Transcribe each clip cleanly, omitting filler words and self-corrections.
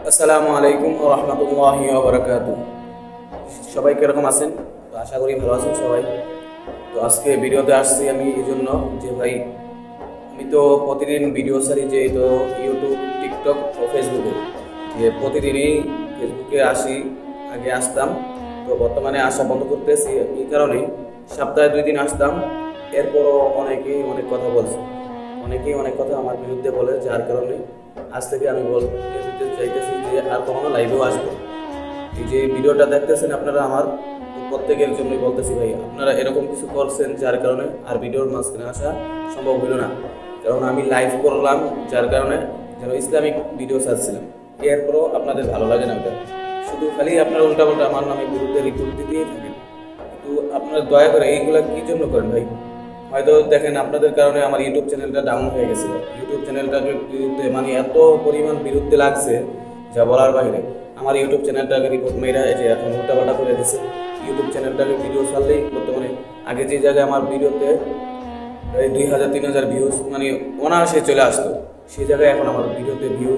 আসসালামু আলাইকুম ওয়া রাহমাতুল্লাহি ওয়া বারাকাতুহু। সবাই কিরকম আছেন? তো আশা করি ভালো আছেন সবাই। তো আজকে ভিডিওতে আসছি আমি এই জন্য যে ভাই, আমি তো প্রতিদিন ভিডিও ছাড়ি, যে তো ইউটিউব, টিকটক ও ফেসবুকে, যে প্রতিদিনই ফেসবুকে আসি। আগে আসতাম, তো বর্তমানে আসা বন্ধ করতেছি এই কারণে। সপ্তাহে 2 দিন আসতাম, এরপরও অনেকেই অনেক কথা বলছে, অনেকেই অনেক কথা আমার বিরুদ্ধে বলে, যার কারণে আজ থেকে আমি বলতে দিতে চাইতেছি যে আর কখনো লাইভেও আসবো। এই যে ভিডিওটা দেখতেছেন আপনারা আমার, প্রত্যেকের জন্যই বলতেছি ভাই, আপনারা এরকম কিছু করছেন যার কারণে আর ভিডিওর মাঝখানে আসা সম্ভব হইল না। কারণ আমি লাইভ করলাম, যার কারণে যেন ইসলামিক ভিডিও ছাড়ছিলাম, এরপরও আপনাদের ভালো লাগে না ওটা। শুধু খালি আপনারা উল্টাপাল্টা আমার নামে বিরুদ্ধে রিপোর্ট দিতেই থাকেন। কিন্তু আপনারা দয়া করে এইগুলা কি জন্য করেন ভাই? হয়তো দেখেন আপনাদের কারণে আমার ইউটিউব চ্যানেলটা ডাউন হয়ে গেছে। ইউটিউব চ্যানেলটাকে বিরুদ্ধে মানে এত পরিমাণ বিরুদ্ধে লাগছে যা বলার বাইরে। আমার ইউটিউব চ্যানেলটাকে রিপোর্ট মেয়েরা এই যে এখন উল্টাপাল্টা করে দিচ্ছে। ইউটিউব চ্যানেলটাকে ভিডিও ছাড়লেই বর্তমানে, আগে যে জায়গায় আমার ভিডিওতে 2,000-3,000 ভিউজ মানে অনায়াসে চলে আসতো, সেই জায়গায় এখন আমার ভিডিওতে ভিউ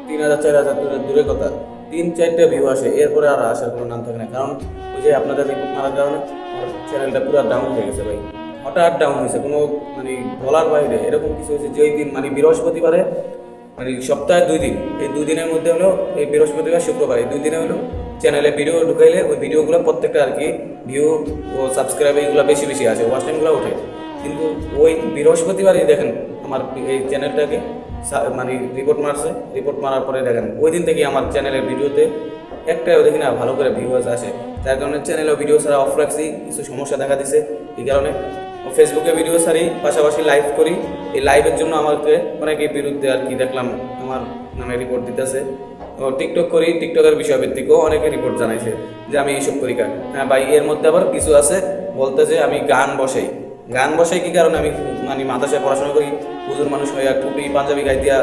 3,000-4,000 দূরের কথা, 3-4টা ভিউ আসে, এরপরে আর আসার কোনো নাম থাকে না। কারণ ওই যে আপনাদের রিপোর্ট মারার কারণে আমার চ্যানেলটা পুরো ডাউন হয়ে গেছে ভাই। হঠাৎ ডাউন হয়েছে, কোনো মানে বলার বাইরে এরকম কিছু হয়েছে। যেই দিন মানে বৃহস্পতিবারে, মানে সপ্তাহে 2 দিন, এই 2 দিনের মধ্যে হলো এই বৃহস্পতিবার শুক্রবার, এই 2 দিনে হলো চ্যানেলে ভিডিও ঢুকাইলে ওই ভিডিওগুলো প্রত্যেকটা আর কি ভিউ ও সাবস্ক্রাইব এইগুলো বেশি বেশি আসে, ওয়াচ টাইমগুলো ওঠে। কিন্তু ওই বৃহস্পতিবারই দেখেন আমার এই চ্যানেলটাকে মানে রিপোর্ট মারছে। রিপোর্ট মারার পরে দেখেন ওই দিন থেকে আমার চ্যানেলের ভিডিওতে একটাও দেখি না ভালো করে ভিউয়ার্স আসে, যার কারণে চ্যানেলেও ভিডিও ছাড়া অফ রাখছি। কিছু সমস্যা দেখা দিছে, এই কারণে ফেসবুকে ভিডিও ছাড়ি, পাশাপাশি লাইভ করি। এই লাইভের জন্য আমাকে অনেকের বিরুদ্ধে আর কি দেখলাম আমার নামে রিপোর্ট দিতেছে। ও টিকটক করি, টিকটকের বিষয়ভিত্তিকও অনেকে রিপোর্ট জানাইছে যে আমি এইসব করি কার। হ্যাঁ ভাই, এর মধ্যে আবার কিছু আছে বলতেছে আমি গান বসাই। গান বসাই কি কারণে? আমি মানে মাদ্রাসায় পড়াশোনা করি, হুজুর মানুষ হইয়া টুপি পাঞ্জাবি গাই দিয়া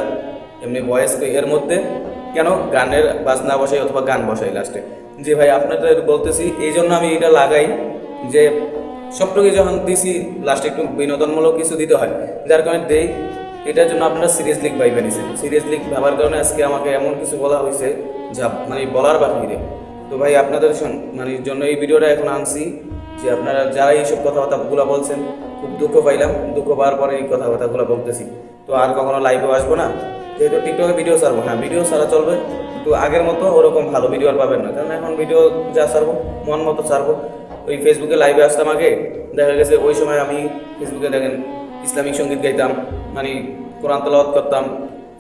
এমনি ভয়েস করি, এর মধ্যে কেন গানের বাজনা বসাই অথবা গান বসাই লাস্টে? যে ভাই আপনাদের বলতেছি এই জন্য আমি এটা লাগাই যে সবটুকু যখন দিছি লাস্টে একটু বিনোদনমূলক কিছু দিতে হয়, যার কারণে দেই। এটার জন্য আপনারা সিরিয়াসলি ভাইবে নিছেন, সিরিয়াসলি ভাবার কারণে আজকে আমাকে এমন কিছু বলা হয়েছে যা মানে বলার বাহিরে। তো ভাই আপনাদের মানে জন্য এই ভিডিওটা এখন আনছি, যে আপনারা যারা এইসব কথাবার্তাগুলো বলছেন, খুব দুঃখ পাইলাম। দুঃখ পাওয়ার পরে এই কথাবার্তাগুলো বলতেছি। তো আর কখনো লাইভেও আসবো না, যেহেতু টিকটকে ভিডিও ছাড়বো। হ্যাঁ, ভিডিও ছাড়া চলবে, কিন্তু আগের মতো ওরকম ভালো ভিডিও আর পাবেন না। কারণ এখন ভিডিও যা ছাড়বো মন মতো ছাড়বো। ওই ফেসবুকে লাইভে আসতাম আগে, দেখা গেছে ওই সময় আমি ফেসবুকে দেখেন ইসলামিক সঙ্গীত গাইতাম, মানে কোরআন তেলাওয়াত করতাম,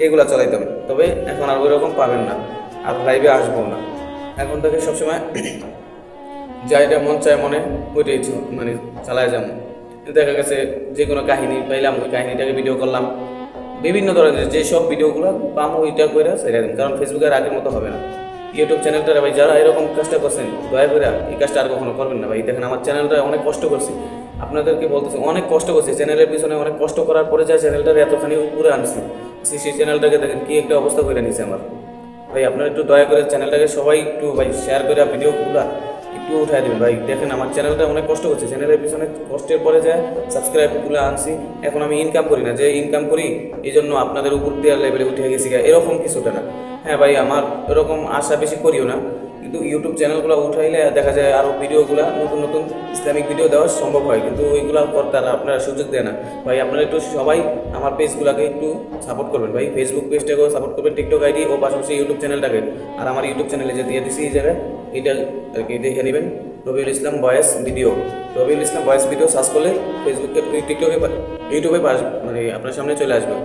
এগুলা চালাইতাম। তবে এখন আর ওই রকম পাবেন না, আর লাইভে আসবো না। এখন থেকে সবসময় যা এটা মন চায় মনে ওইটাই মানে চালায় যাবো। দেখা গেছে যে কোনো কাহিনী পাইলাম, ওই কাহিনীটাকে ভিডিও করলাম। বিভিন্ন ধরনের যেসব ভিডিওগুলো পাম ওইটা করে সেটা দিন, কারণ ফেসবুকে আর আগের মতো হবে না। ইউটিউব চ্যানেলটা ভাই যারা এরকম কাজটা করছেন, দয়া করে এই কাজটা আর কখনো করবেন না ভাই। দেখেন আমার চ্যানেলটা অনেক কষ্ট করছি, আপনাদেরকে বলতেছি অনেক কষ্ট করছি চ্যানেলের পিছনে, অনেক কষ্ট করার পরে যা চ্যানেলটার এতখানি উপরে আনছি, সেই চ্যানেলটাকে দেখেন কি একটা অবস্থা করে নিছে আমার। ভাই আপনারা একটু দয়া করে চ্যানেলটাকে সবাই একটু ভাই শেয়ার করে ভিডিওগুলো একটু উঠাই দেবেন ভাই। দেখেন আমার চ্যানেলটা অনেক কষ্ট করছে, চ্যানেলের পিছনে কষ্টের পরে যায় সাবস্ক্রাইবগুলো আনছি। এখন আমি ইনকাম করি না, যে ইনকাম করি এই জন্য আপনাদের উপর দেওয়ার লেভেলে উঠে গেছি, এরকম কিছুটা না। হ্যাঁ ভাই, আমার এরকম আশা বেশি করিও না, কিন্তু ইউটিউব চ্যানেলগুলো উঠাইলে দেখা যায় আরও ভিডিওগুলো নতুন নতুন ইসলামিক ভিডিও দেওয়া সম্ভব হয়, কিন্তু ওইগুলো করতে আপনারা সুযোগ দেয় না ভাই। আপনারা একটু সবাই আমার পেজগুলোকে একটু সাপোর্ট করবেন ভাই, ফেসবুক পেজটাকেও সাপোর্ট করবেন, টিকটক আইডি ও পাশাপাশি ইউটিউব চ্যানেলটাকে। আর আমার ইউটিউব চ্যানেলে যে দিয়ে দিছি এই জায়গায়, এটা আর কি দেখে নেবেন, Rabiul Islam voice video. Rabiul Islam voice video search করলে ফেসবুকে, টিকটকে, ইউটিউবে মানে আপনার সামনে চলে আসবে।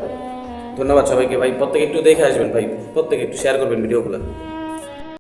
ধন্যবাদ সবাইকে ভাই, প্রত্যেকে একটু দেখে আসবেন ভাই, প্রত্যেকে একটু শেয়ার করবেন ভিডিওগুলো।